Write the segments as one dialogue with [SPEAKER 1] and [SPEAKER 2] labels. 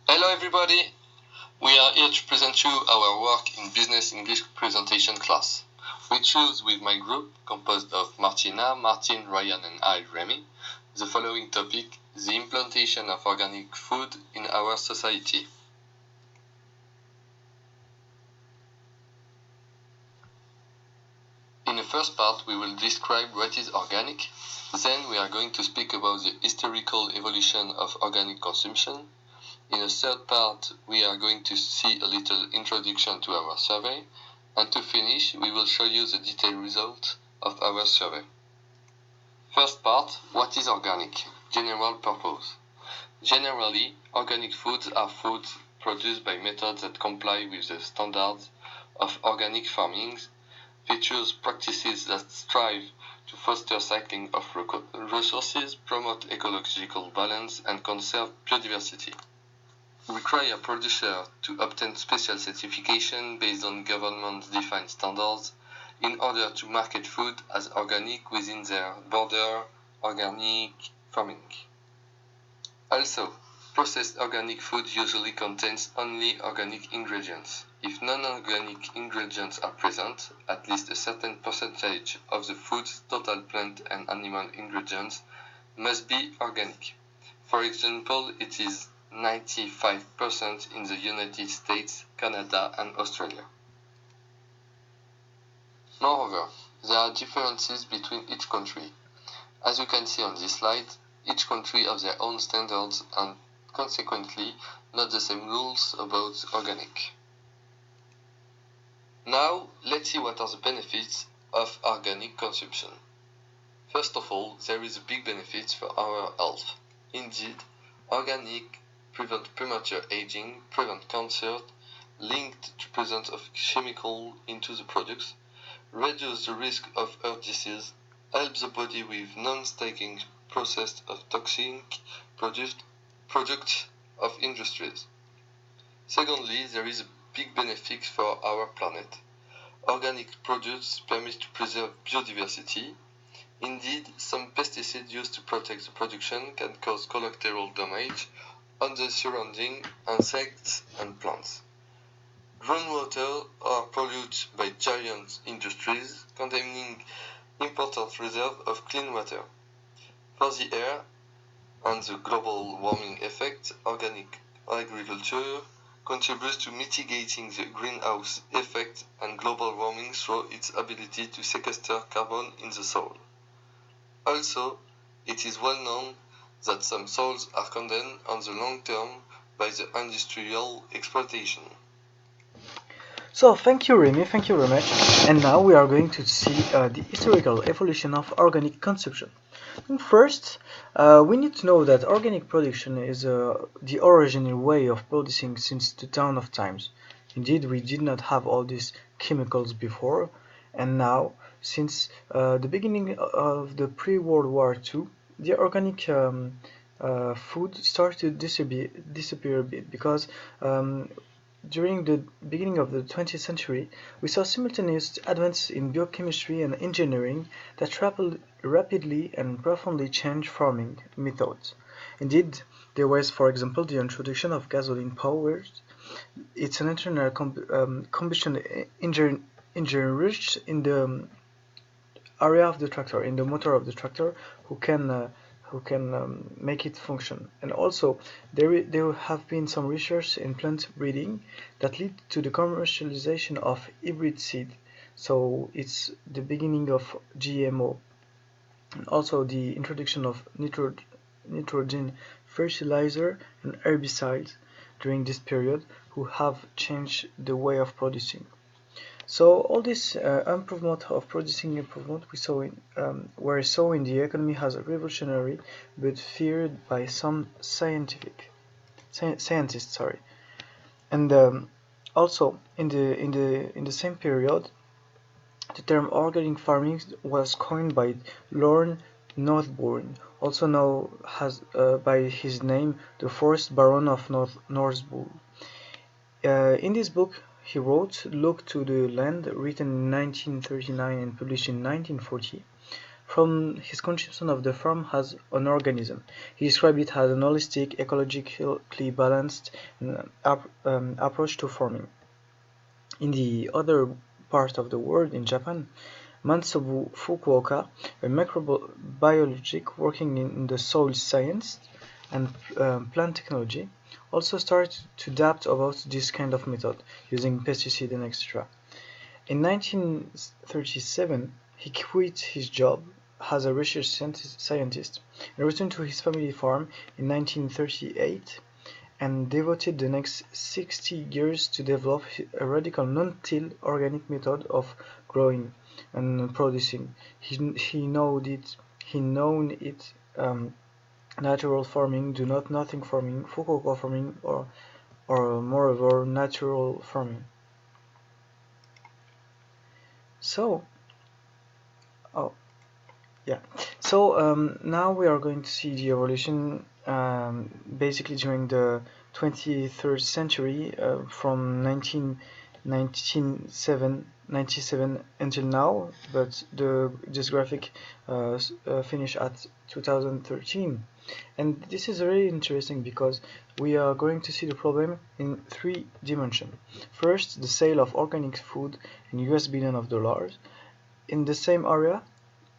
[SPEAKER 1] Hello everybody! We are here to present you our work in Business English presentation class. We choose with my group, composed of Martina, Martin, Ryan and I, Remy, the following topic: the implantation of organic food in our society. In the first part, we will describe what is organic. Then we are going to speak about the historical evolution of organic consumption. In the third part, we are going to see a little introduction to our survey, and to finish, we will show you the detailed results of our survey. First part, what is organic? General purpose. Generally, organic foods are foods produced by methods that comply with the standards of organic farming, features practices that strive to foster cycling of resources, promote ecological balance, and conserve biodiversity. Require producer to obtain special certification based on government-defined standards in order to market food as organic within their border organic farming. Also, processed organic food usually contains only organic ingredients. If non-organic ingredients are present, at least a certain percentage of the food's total plant and animal ingredients must be organic. For example, it is 95% in the United States, Canada and Australia. Moreover, there are differences between each country. As you can see on this slide, each country has their own standards and consequently not the same rules about organic. Now, let's see what are the benefits of organic consumption. First of all, there is a big benefit for our health. Indeed, organic prevent premature aging, prevent cancer, linked to presence of chemical into the products, reduce the risk of heart disease, help the body with non-sticking process of toxic products of industries. Secondly, there is a big benefit for our planet. Organic products permit to preserve biodiversity. Indeed, some pesticides used to protect the production can cause collateral damage on the surrounding insects and plants. Groundwater are polluted by giant industries, containing important reserves of clean water. For the air and the global warming effect, organic agriculture contributes to mitigating the greenhouse effect and global warming through its ability to sequester carbon in the soil. Also, it is well known that some soils are condemned on the long term by the industrial exploitation.
[SPEAKER 2] So thank you Remy, thank you very much. And now we are going to see the historical evolution of organic consumption. And first, we need to know that organic production is the original way of producing since the dawn of times. Indeed, we did not have all these chemicals before, and now, since the beginning of the pre-World War II, the organic food started to disappear a bit because during the beginning of the 20th century, we saw simultaneous advances in biochemistry and engineering that rapidly and profoundly changed farming methods. Indeed, there was, for example, the introduction of gasoline powered. It's an internal combustion engine rich in the area of the tractor, in the motor of the tractor, who can make it function. And also, there have been some research in plant breeding that lead to the commercialization of hybrid seed. So it's the beginning of GMO. And also the introduction of nitrogen fertilizer and herbicides during this period, who have changed the way of producing. So all this improvement of producing improvement we saw in the economy as revolutionary, but feared by some scientists. Sorry, and also in the same period, the term organic farming was coined by Lorne Northbourne, also known as by his name, the fourth Baron of Northbourne. In this book, he wrote "Look to the Land", written in 1939 and published in 1940. from his conception of the farm as an organism. He described it as an holistic, ecologically balanced approach to farming. In the other part of the world, in Japan, Mansobu Fukuoka, a microbiologist working in the soil science and plant technology, also started to adapt about this kind of method, using pesticides and etc. In 1937, he quit his job as a research scientist and returned to his family farm in 1938 and devoted the next 60 years to develop a radical non-till organic method of growing and producing. He known it natural farming, do not nothing farming, Fukuoka farming, or moreover natural farming. So, oh yeah. So now we are going to see the evolution basically during the 23rd century from 1997 until now, but this graphic finished at 2013. And this is very interesting because we are going to see the problem in three dimensions. First, the sale of organic food in US billion of dollars. In the same area,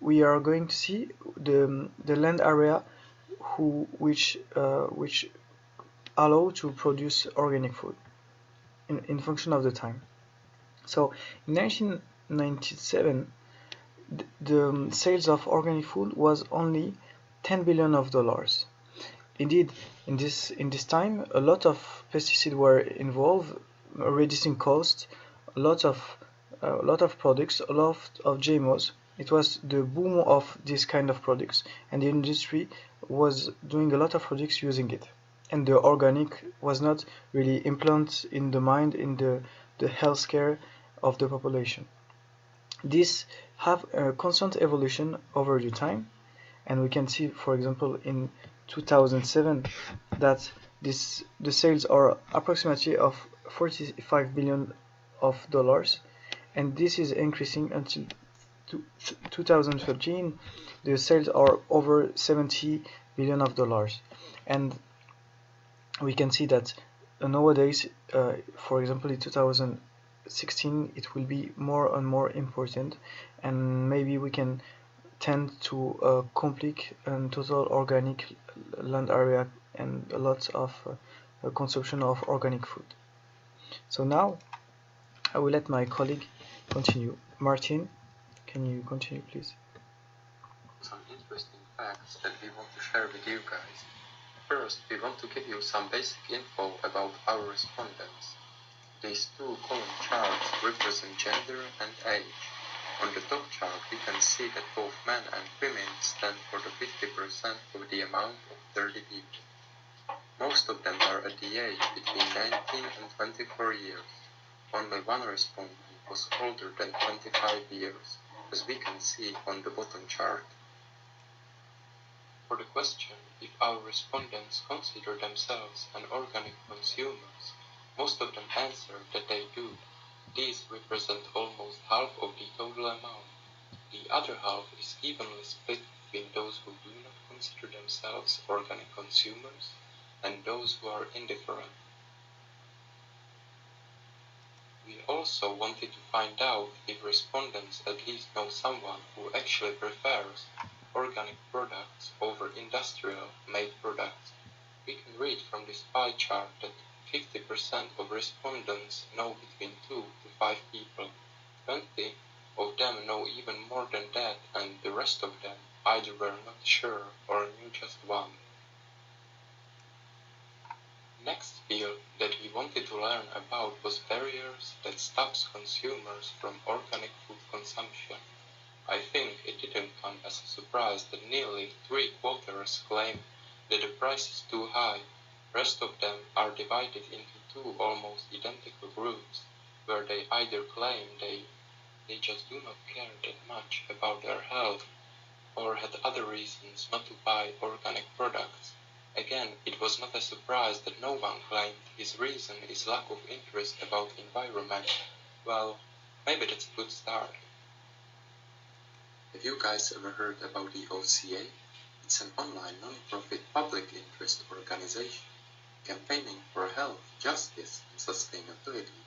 [SPEAKER 2] we are going to see the land area which allow to produce organic food in function of the time. So in 1997, the sales of organic food was only 10 billion of dollars. Indeed, in this time, a lot of pesticides were involved, reducing cost, a lot of products, a lot of GMOs. It was the boom of this kind of products, and the industry was doing a lot of products using it. And the organic was not really implanted in the mind, in the healthcare of the population. This have a constant evolution over the time, and we can see, for example, in 2007 that the sales are approximately of 45 billion of dollars, and this is increasing until 2013. The sales are over 70 billion of dollars, and we can see that nowadays, for example, in 2016, it will be more and more important, and maybe we can tend to a complete and total organic land area and a lot of consumption of organic food. So now I will let my colleague continue. Martin, can you continue, please?
[SPEAKER 1] Some interesting facts that we want to share with you guys. First, we want to give you some basic info about our respondents. These two column charts represent gender and age. On the top chart, we can see that both men and women stand for the 50% of the amount of 30 people. Most of them are at the age between 19 and 24 years. Only one respondent was older than 25 years, as we can see on the bottom chart. For the question if our respondents consider themselves an organic consumers, most of them answered that they do. These represent almost half of the total amount. The other half is evenly split between those who do not consider themselves organic consumers and those who are indifferent. We also wanted to find out if respondents at least know someone who actually prefers organic products over industrial-made products. We can read from this pie chart that 50% of respondents know between 2 to 5 people, 20 of them know even more than that, and the rest of them either were not sure or knew just one. Next field that we wanted to learn about was barriers that stops consumers from organic food consumption. I think it didn't come as a surprise that nearly 3/4 claim that the price is too high. Rest of them are divided into two almost identical groups, where they either claim they just do not care that much about their health, or had other reasons not to buy organic products. Again, it was not a surprise that no one claimed his reason is lack of interest about environment. Well, maybe that's a good start. Have you guys ever heard about the OCA? It's an online non-profit public interest organization campaigning for health, justice, and sustainability.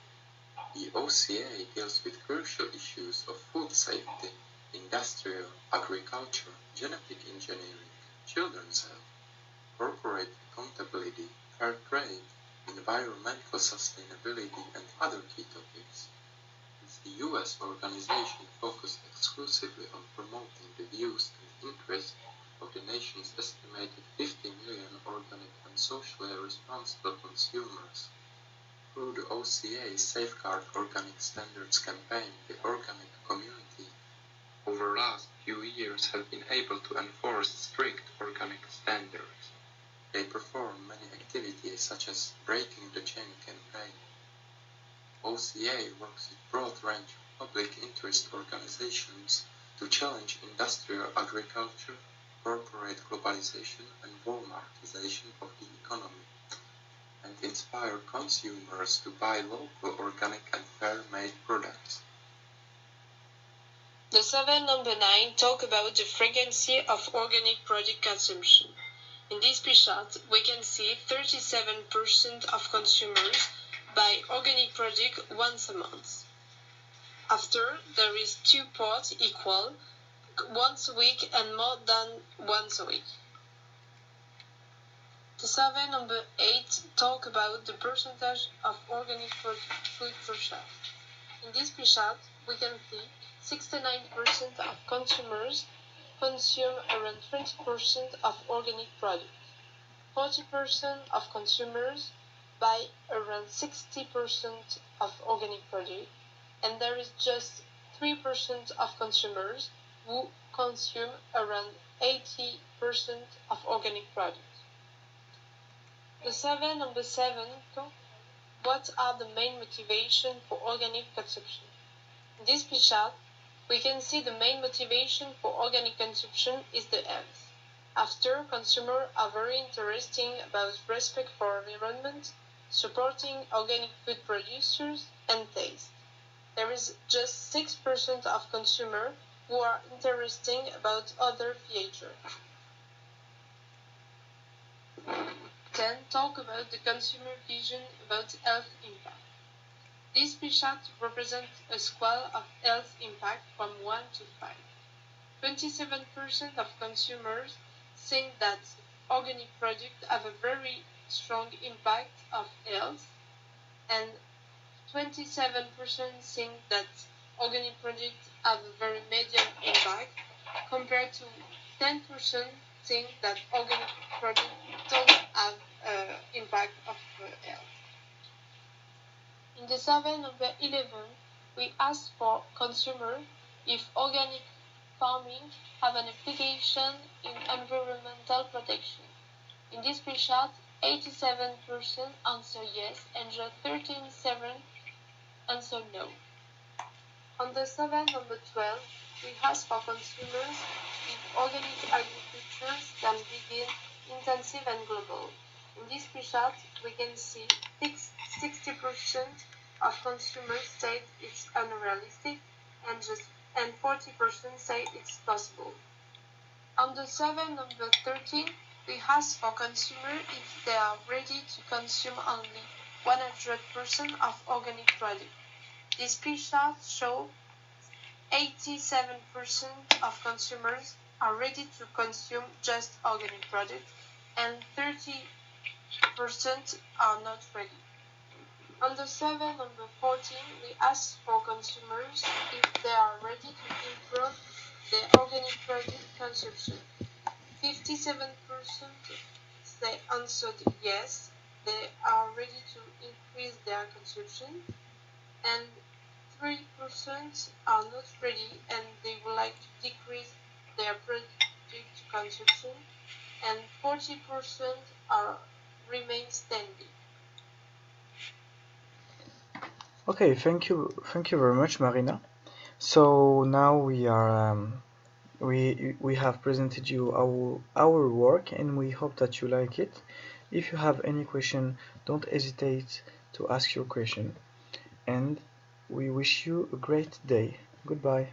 [SPEAKER 1] The OCA deals with crucial issues of food safety, industrial, agriculture, genetic engineering, children's health, corporate accountability, fair trade, environmental sustainability, and other key topics. It's the US organization focused exclusively on promoting the views and interests of the nation's estimated 50 million organic and socially responsible consumers. Through the OCA's Safeguard Organic Standards campaign, the organic community over the last few years have been able to enforce strict organic standards. They perform many activities such as Breaking the Chain campaign. OCA works with a broad range of public interest organizations to challenge industrial agriculture, corporate globalization, and Walmartization of the economy, and inspire consumers to buy local, organic, and fair-made products.
[SPEAKER 3] The survey number 9 talks about the frequency of organic product consumption. In this pie chart, we can see 37% of consumers buy organic product once a month. After, there is 2 parts equal, once a week and more than once a week. The survey number 8 talks about the percentage of organic food per shelf. In this pie chart, we can see 69% of consumers consume around 20% of organic products. 40% of consumers buy around 60% of organic product, and there is just 3% of consumers who consume around 80% of organic products. The survey number 7 talks what are the main motivations for organic consumption. In this pie chart, we can see the main motivation for organic consumption is the health. After, consumers are very interested about respect for environment, supporting organic food producers, and taste. There is just 6% of consumers who are interested about other features. Then talk about the consumer vision about health impact. This pie chart represents a scale of health impact from 1 to 5. 27% of consumers think that organic products have a very strong impact of health, and 27% think that organic products have a very medium impact, compared to 10% think that organic products don't have impact of health. In the survey number 11, we asked for consumers if organic farming have an application in environmental protection. In this pie chart, 87% answer yes and just 13% answer no. On the survey number 12, we asked for consumers if organic agriculture can begin intensive and global. In this pie chart, we can see 60% of consumers say it's unrealistic and 40% say it's possible. On the survey number 13, we asked for consumers if they are ready to consume only 100% of organic products. This pie chart shows 87% of consumers are ready to consume just organic products, and 30% are not ready. On the survey number 14, we asked for consumers if they are ready to improve their organic product consumption. 57% they answered yes, they are ready to increase their consumption, and 3% are not ready and they would like to decrease their product consumption, and 40% remain standing.
[SPEAKER 2] Okay, thank you very much, Marina. So now we are we have presented you our work, and we hope that you like it. If you have any question, don't hesitate to ask your question, and we wish you a great day. Goodbye.